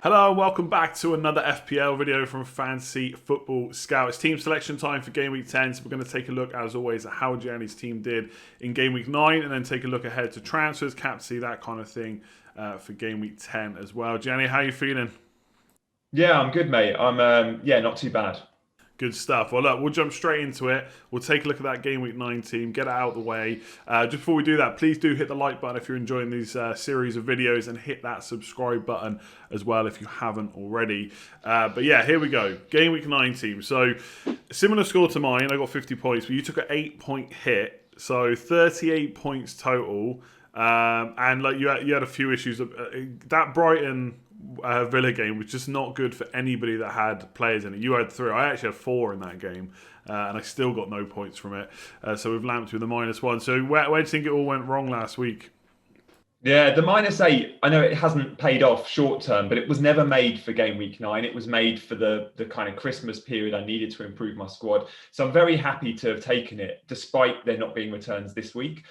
Hello and welcome back to another FPL video from Fantasy Football Scout. It's team selection time for Game Week 10, so we're going to take a look, as always, at how Gianni's team did in Game Week 9 and then take a look ahead to transfers, captaincy, that kind of thing for Game Week 10 as well. Gianni, how are you feeling? Yeah, I'm good, mate. I'm not too bad. Good stuff. Well, look, we'll jump straight into it. We'll take a look at that Game Week 9 team, get it out of the way. Just before we do that, please do hit the like button if you're enjoying these series of videos and hit that subscribe button as well if you haven't already. But yeah, here we go. Game Week 9 team. So, similar score to mine. I got 50 points, but you took an 8-point hit. So, 38 points total. And like you had a few issues. That Brighton Villa game was just not good for anybody that had players in it. You had 3. I actually had 4 in that game, and I still got no points from it. So we've lamped with a -1. So where do you think it all went wrong last week? Yeah, the -8, I know it hasn't paid off short term, but it was never made for Game Week 9. It was made for the kind of Christmas period I needed to improve my squad. So I'm very happy to have taken it, despite there not being returns this week.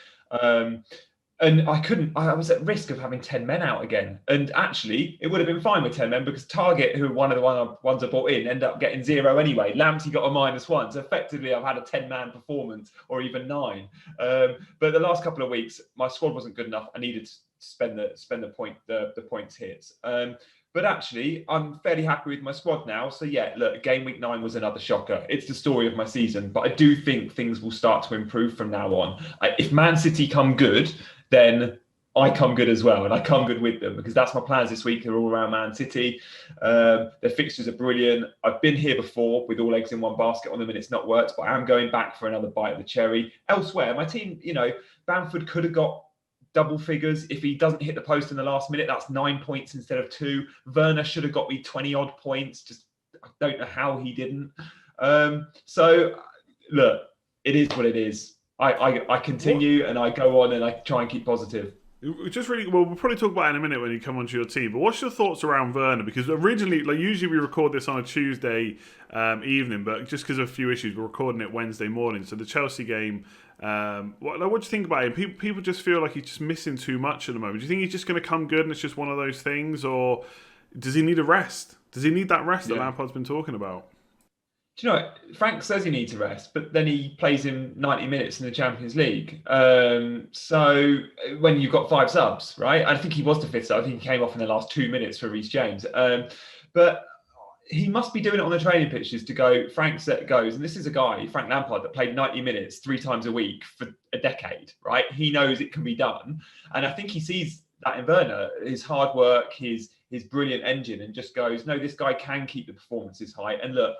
And I was at risk of having 10 men out again. And actually, it would have been fine with 10 men because Target, who were one of the ones I bought in, ended up getting 0 anyway. Lamptey got a -1. So effectively, I've had a 10-man performance or even 9. But the last couple of weeks, my squad wasn't good enough. I needed to spend the points hits. But actually, I'm fairly happy with my squad now. So yeah, look, Game Week 9 was another shocker. It's the story of my season. But I do think things will start to improve from now on. If Man City come good, then I come good as well, and I come good with them because that's my plans this week. They're all around Man City. Their fixtures are brilliant. I've been here before with all eggs in one basket on them, and it's not worked. But I am going back for another bite of the cherry. Elsewhere, my team, Bamford could have got double figures. If he doesn't hit the post in the last minute, that's 9 points instead of 2. Werner should have got me 20-odd points. Just I don't know how he didn't. So, look, it is what it is. I continue and I go on and I try and keep positive. Just really well, we'll probably talk about it in a minute when you come onto your team. But what's your thoughts around Werner? Because originally, like usually, we record this on a Tuesday evening, but just because of a few issues, we're recording it Wednesday morning. So the Chelsea game, what do you think about him? People just feel like he's just missing too much at the moment. Do you think he's just going to come good and it's just one of those things, or does he need a rest? Does he need that rest that Lampard's been talking about? Do you know, Frank says he needs a rest, but then he plays him 90 minutes in the Champions League. So when you've got 5 subs, right? I think he was the 5th sub. I think he came off in the last 2 minutes for Reece James. But he must be doing it on the training pitches to go, Frank set goes. And this is a guy, Frank Lampard, that played 90 minutes 3 times a week for a decade, right? He knows it can be done. And I think he sees that in Werner, his hard work, his brilliant engine, and just goes, no, this guy can keep the performances high. And look,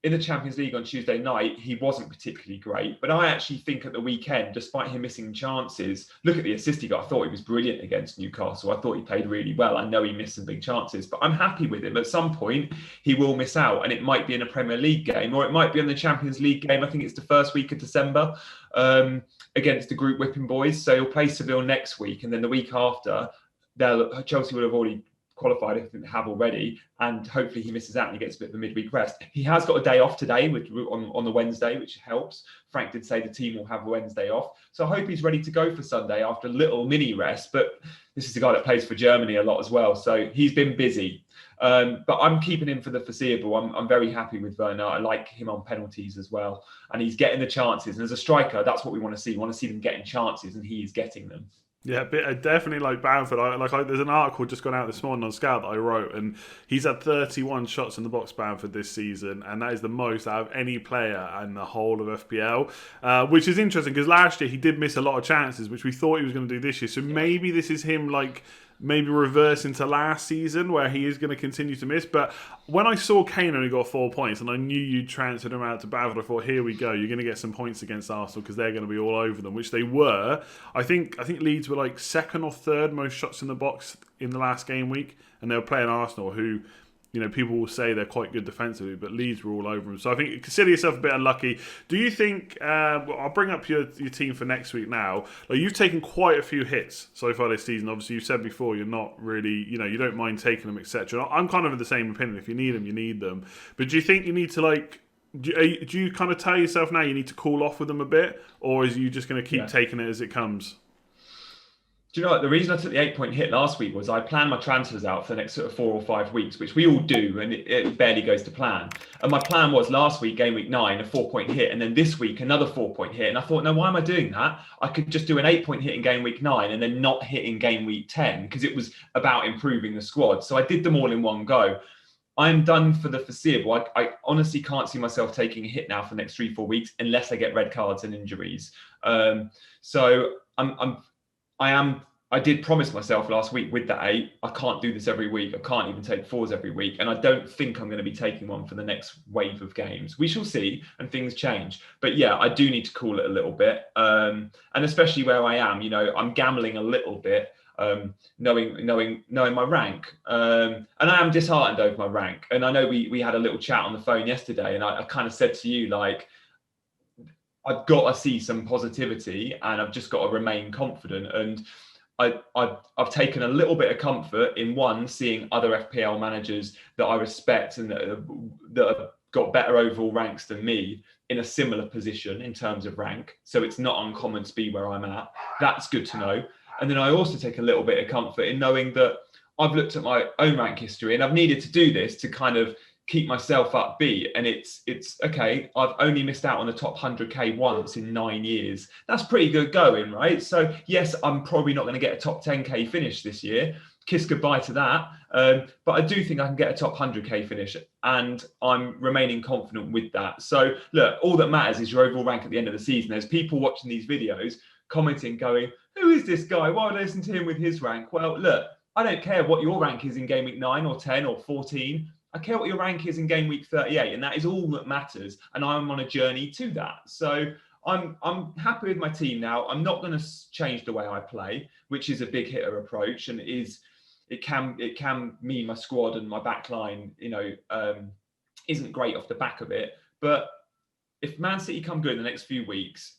in the Champions League on Tuesday night, he wasn't particularly great. But I actually think at the weekend, despite him missing chances, look at the assist he got. I thought he was brilliant against Newcastle. I thought he played really well. I know he missed some big chances, but I'm happy with him. At some point, he will miss out, and it might be in a Premier League game, or it might be in the Champions League game. I think it's the first week of December against the group whipping boys. So he'll play Seville next week, and then the week after, Chelsea will have already qualified if they have already, and hopefully he misses out and he gets a bit of a midweek rest. He has got a day off today on the Wednesday, which helps. Frank did say the team will have a Wednesday off, so I hope he's ready to go for Sunday after a little mini rest. But this is the guy that plays for Germany a lot as well, so he's been busy. But I'm keeping him for the foreseeable. I'm very happy with Werner. I like him on penalties as well, and he's getting the chances. And as a striker, that's what we want to see. We want to see them getting chances, and he is getting them. Yeah, definitely like Bamford. There's an article just gone out this morning on Scout that I wrote, and he's had 31 shots in the box, Bamford, this season, and that is the most out of any player in the whole of FPL, which is interesting because last year he did miss a lot of chances, which we thought he was going to do this year. So maybe this is him maybe reverse into last season where he is going to continue to miss. But when I saw Kane only got 4 points and I knew you transferred him out to Bamford, I thought, here we go, you're going to get some points against Arsenal because they're going to be all over them, which they were. I think Leeds were like 2nd or 3rd most shots in the box in the last game week, and they were playing Arsenal, who, people will say they're quite good defensively, but Leeds were all over them. So I think consider yourself a bit unlucky. Do you think, I'll bring up your team for next week now. Like, you've taken quite a few hits so far this season. Obviously, you've said before you're not really, you don't mind taking them, etc. I'm kind of in the same opinion. If you need them, you need them. But do you think you need to, do you kind of tell yourself now you need to cool off with them a bit? Or is you just going to keep taking it as it comes? Do you know what? The reason I took the 8-point hit last week was I planned my transfers out for the next sort of 4 or 5 weeks, which we all do, and it barely goes to plan. And my plan was last week, game week 9, a 4-point hit, and then this week, another 4-point hit. And I thought, no, why am I doing that? I could just do an 8-point hit in game week 9 and then not hit in game week 10 because it was about improving the squad. So I did them all in one go. I'm done for the foreseeable. I honestly can't see myself taking a hit now for the next 3-4 weeks unless I get red cards and injuries. So I did promise myself last week with that 8, I can't do this every week. I can't even take 4s every week. And I don't think I'm going to be taking one for the next wave of games. We shall see, and things change. But yeah, I do need to cool it a little bit. And especially where I am, I'm gambling a little bit, knowing my rank. And I am disheartened over my rank. And I know we had a little chat on the phone yesterday, and I kind of said to you, like, I've got to see some positivity and I've just got to remain confident. And I've taken a little bit of comfort in seeing other FPL managers that I respect and that have got better overall ranks than me in a similar position in terms of rank. So it's not uncommon to be where I'm at. That's good to know. And then I also take a little bit of comfort in knowing that I've looked at my own rank history and I've needed to do this to kind of keep myself upbeat. And it's okay, I've only missed out on the top 100k once in 9 years. That's pretty good going, right? So yes, I'm probably not going to get a top 10k finish this year. Kiss goodbye to that. But I do think I can get a top 100k finish, and I'm remaining confident with that. So look, all that matters is your overall rank at the end of the season. There's people watching these videos commenting, going, who is this guy? Why would I listen to him with his rank? Well, look, I don't care what your rank is in game week 9 or 10 or 14. I care what your rank is in game week 38, and that is all that matters. And I'm on a journey to that. So I'm happy with my team now. I'm not going to change the way I play, which is a big hitter approach, and it can mean my squad and my back line, isn't great off the back of it. But if Man City come good in the next few weeks,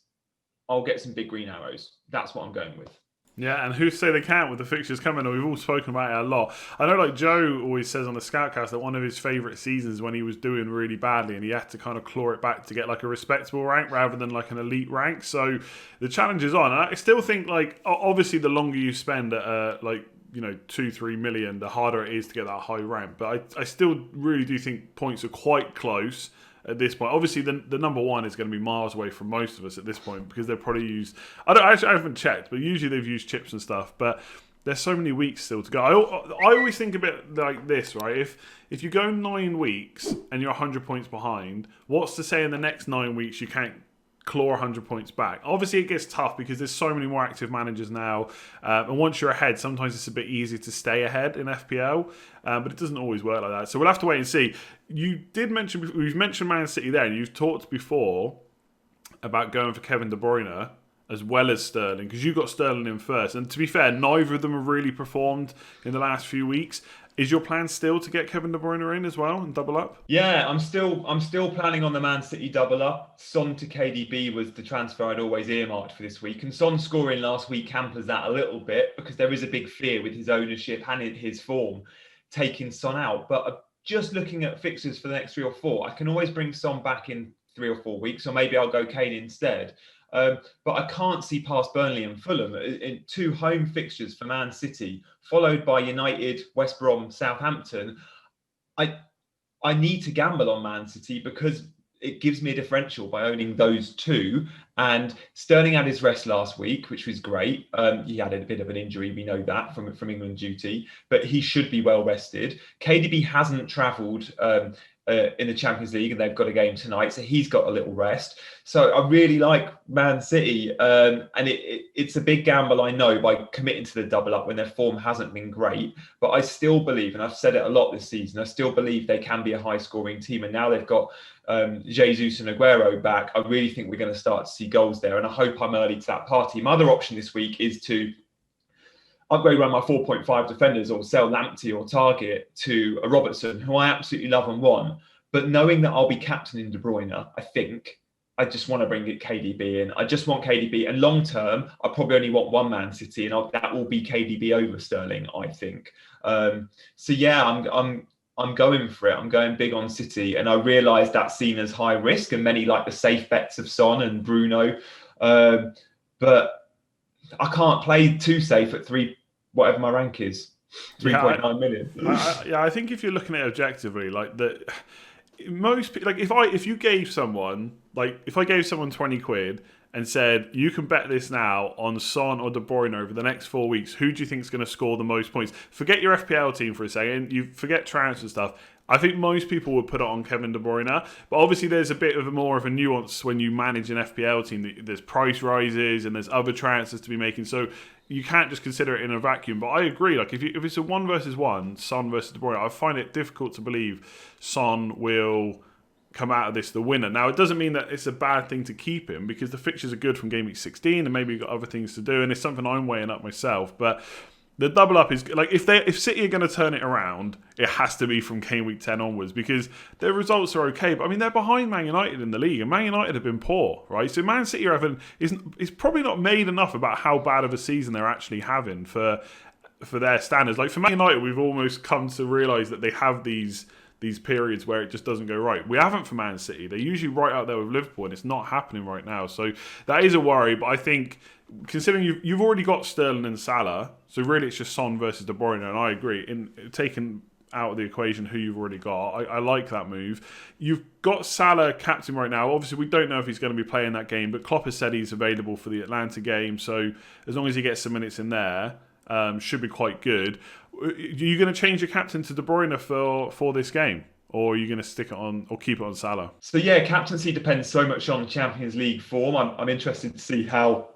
I'll get some big green arrows. That's what I'm going with. Yeah, and who say they can't with the fixtures coming? We've all spoken about it a lot. I know, like Joe always says on the Scoutcast, that one of his favourite seasons when he was doing really badly and he had to kind of claw it back to get like a respectable rank rather than like an elite rank. So the challenge is on. And I still think, like, obviously the longer you spend at 2-3 million, the harder it is to get that high rank. But I still really do think points are quite close at this point. Obviously, the number one is going to be miles away from most of us at this point because they've probably used. I haven't checked, but usually they've used chips and stuff. But there's so many weeks still to go. I always think a bit like this, right? If you go 9 weeks and you're 100 points behind, what's to say in the next 9 weeks you can't claw 100 points back? Obviously, it gets tough because there's so many more active managers now, and once you're ahead, sometimes it's a bit easier to stay ahead in FPL, but it doesn't always work like that. So we'll have to wait and see. We've mentioned Man City there, and you've talked before about going for Kevin De Bruyne as well as Sterling, because you got Sterling in first. And to be fair, neither of them have really performed in the last few weeks. Is your plan still to get Kevin De Bruyne in as well and double up? Yeah, I'm still planning on the Man City double up. Son to KDB was the transfer I'd always earmarked for this week, and Son scoring last week hampers that a little bit because there is a big fear with his ownership and his form taking Son out. But just looking at fixtures for the next 3 or 4, I can always bring Son back in 3 or 4 weeks, or maybe I'll go Kane instead. But I can't see past Burnley and Fulham in 2 home fixtures for Man City, followed by United, West Brom, Southampton. I need to gamble on Man City because it gives me a differential by owning those 2. And Sterling had his rest last week, which was great. He had a bit of an injury, we know that from England duty, but he should be well rested. KDB hasn't travelled in the Champions League, and they've got a game tonight, so he's got a little rest. So I really like Man City, and it's a big gamble, I know, by committing to the double up when their form hasn't been great. But I still believe, and I've said it a lot this season, I still believe they can be a high-scoring team. And now they've got Jesus and Aguero back. I really think we're going to start to see goals there, and I hope I'm early to that party. My other option this week is to upgrade one of my 4.5 defenders or sell Lamptey or Target to a Robertson, who I absolutely love and want. But knowing that I'll be captaining De Bruyne, I think I just want to bring KDB in. I just want KDB. And long term, I probably only want one Man City, and that will be KDB over Sterling, I think. So yeah, I'm going for it. I'm going big on City. And I realise that's seen as high risk, and many like the safe bets of Son and Bruno. But I can't play too safe at 3, whatever my rank is, 3.9 million. I think if you're looking at it objectively, like like if you gave someone, like if I gave someone 20 quid and said you can bet this now on Son or De Bruyne over the next 4 weeks, who do you think is going to score the most points? Forget your FPL team for a second, you forget transfer stuff. I think most people would put it on Kevin De Bruyne, but obviously there's a bit of more of a nuance when you manage an FPL team. There's price rises and there's other transfers to be making, so you can't just consider it in a vacuum. But I agree, like if it's a 1-versus-1, Son versus De Bruyne, I find it difficult to believe Son will come out of this the winner. Now, it doesn't mean that it's a bad thing to keep him, because the fixtures are good from Game Week 16 and maybe you've got other things to do, and it's something I'm weighing up myself. But the double up is like if City are going to turn it around, it has to be from Game Week 10 onwards, because their results are okay. But I mean, they're behind Man United in the league, and Man United have been poor, right? So Man City are having is probably not made enough about how bad of a season they're actually having for their standards. Like for Man United, we've almost come to realise that they have these periods where it just doesn't go right. We haven't for Man City. They're usually right out there with Liverpool, and it's not happening right now. So that is a worry. But I think, considering you've already got Sterling and Salah, so really it's just Son versus De Bruyne, and I agree. In taking out of the equation who you've already got, I like that move. You've got Salah captain right now. Obviously, we don't know if he's going to be playing that game, but Klopp has said he's available for the Atlanta game. So as long as he gets some minutes in there, should be quite good. Are you going to change your captain to De Bruyne for this game? Or are you going to stick it on or keep it on Salah? So yeah, captaincy depends so much on Champions League form. I'm interested to see how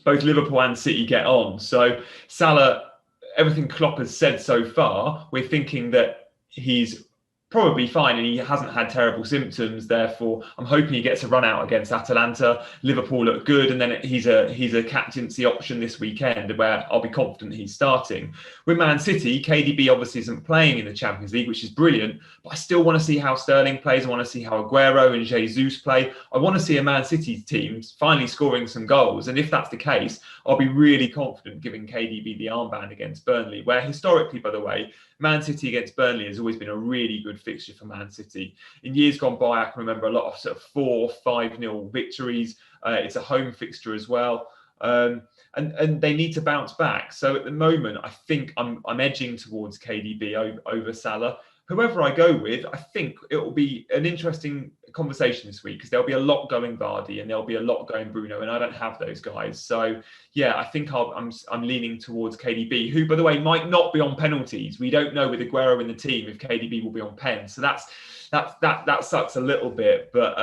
both Liverpool and City get on. So Salah, everything Klopp has said so far, we're thinking that he's probably fine and he hasn't had terrible symptoms. Therefore, I'm hoping he gets a run out against Atalanta. Liverpool look good, and then he's a captaincy option this weekend where I'll be confident he's starting. With Man City, KDB obviously isn't playing in the Champions League, which is brilliant, but I still want to see how Sterling plays. I want to see how Aguero and Jesus play. I want to see a Man City team finally scoring some goals, and if that's the case, I'll be really confident giving KDB the armband against Burnley, where historically, by the way, Man City against Burnley has always been a really good fixture for Man City. In years gone by, I can remember a lot of sort of 4-5-0 victories. It's a home fixture as well. And they need to bounce back. So at the moment, I think I'm edging towards KDB over Salah. Whoever I go with, I think it will be an interesting conversation this week, because there'll be a lot going Vardy and there'll be a lot going Bruno, and I don't have those guys. So yeah, I think I'm leaning towards KDB, who, by the way, might not be on penalties. We don't know with Aguero in the team if KDB will be on pen. So that sucks a little bit, but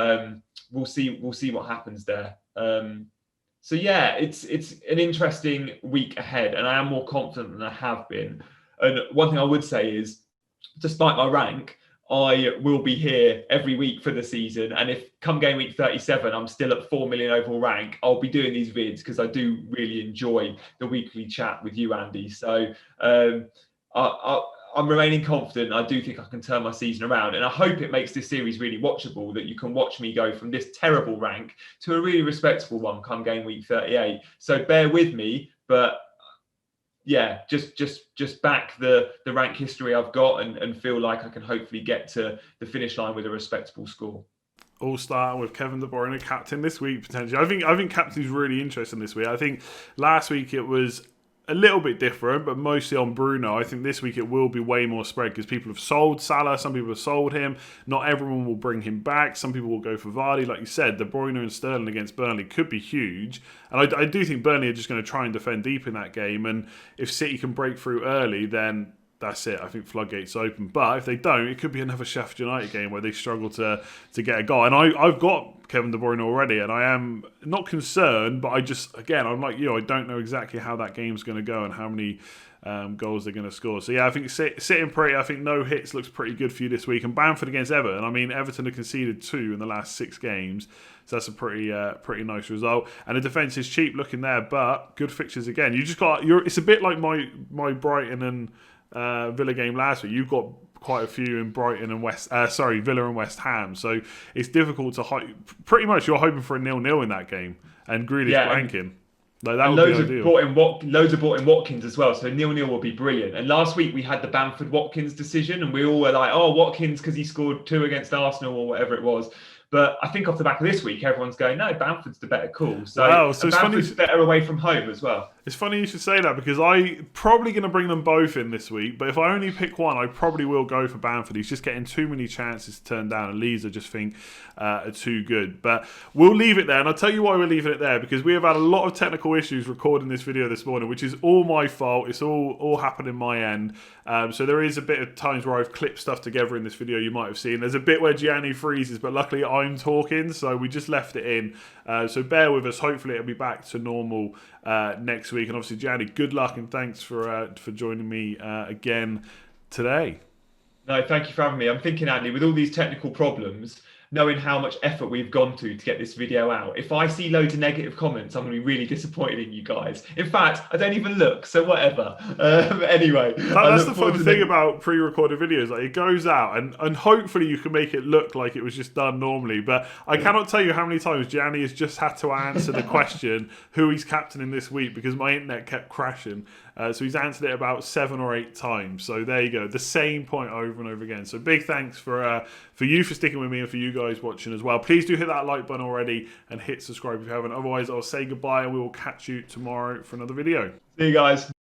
we'll see what happens there. So yeah, it's an interesting week ahead, and I am more confident than I have been. And one thing I would say is, despite my rank, I will be here every week for the season. And if come game week 37, I'm still at 4 million overall rank, I'll be doing these vids because I do really enjoy the weekly chat with you, Andy. So I'm remaining confident. I do think I can turn my season around. And I hope it makes this series really watchable, that you can watch me go from this terrible rank to a really respectable one come game week 38. So bear with me, but yeah, just back the rank history I've got and feel like I can hopefully get to the finish line with a respectable score. All starting with Kevin De Bruyne, captain this week potentially. I think captain's really interesting this week. I think last week it was a little bit different, but mostly on Bruno. I think this week it will be way more spread, because people have sold Salah, some people have sold him. Not everyone will bring him back. Some people will go for Vardy. Like you said, De Bruyne and Sterling against Burnley could be huge. And I do think Burnley are just going to try and defend deep in that game. And if City can break through early, then that's it. I think floodgates open. But if they don't, it could be another Sheffield United game where they struggle to get a goal. And I've got Kevin De Bruyne already, and I am not concerned, but I'm like you, I don't know exactly how that game's going to go and how many goals they're going to score. So yeah, I think sitting pretty, I think no hits looks pretty good for you this week. And Bamford against Everton, I mean, Everton have conceded 2 in the last 6 games. So that's a pretty nice result. And the defence is cheap looking there, but good fixtures again. You just got, it's a bit like my Brighton and Villa game last week. You've got quite a few in Brighton and Villa and West Ham. So it's difficult to pretty much you're hoping for a 0-0 in that game, and Grealish blanking. Like that would be ideal. Loads have brought in Watkins as well, so 0-0 will be brilliant. And last week we had the Bamford Watkins decision, and we all were like, "Oh, Watkins because he scored 2 against Arsenal or whatever it was." But I think off the back of this week, everyone's going, no, Bamford's the better call. So, wow, so it's Bamford's better away from home as well. It's funny you should say that because I'm probably going to bring them both in this week. But if I only pick one, I probably will go for Bamford. He's just getting too many chances to turn down, and Leeds I just think are too good. But we'll leave it there, and I'll tell you why we're leaving it there, because we have had a lot of technical issues recording this video this morning, which is all my fault. It's all happened in my end. So there is a bit of times where I've clipped stuff together in this video you might have seen. There's a bit where Gianni freezes, but luckily I'm talking, so we just left it in. So bear with us. Hopefully it'll be back to normal next week. And obviously, Gianni, good luck and thanks for joining me again today. No, thank you for having me. I'm thinking, Andy, with all these technical problems, knowing how much effort we've gone to get this video out, if I see loads of negative comments, I'm going to be really disappointed in you guys. In fact, I don't even look, so whatever. Anyway. That's the fun thing about pre-recorded videos. Like, it goes out, and hopefully you can make it look like it was just done normally. But I cannot tell you how many times Gianni has just had to answer the question who he's captaining this week because my internet kept crashing. So he's answered it about 7 or 8 times. So there you go, the same point over and over again. So big thanks for you for sticking with me and for you guys watching as well. Please do hit that like button already and hit subscribe if you haven't. Otherwise, I'll say goodbye and we will catch you tomorrow for another video. See you guys.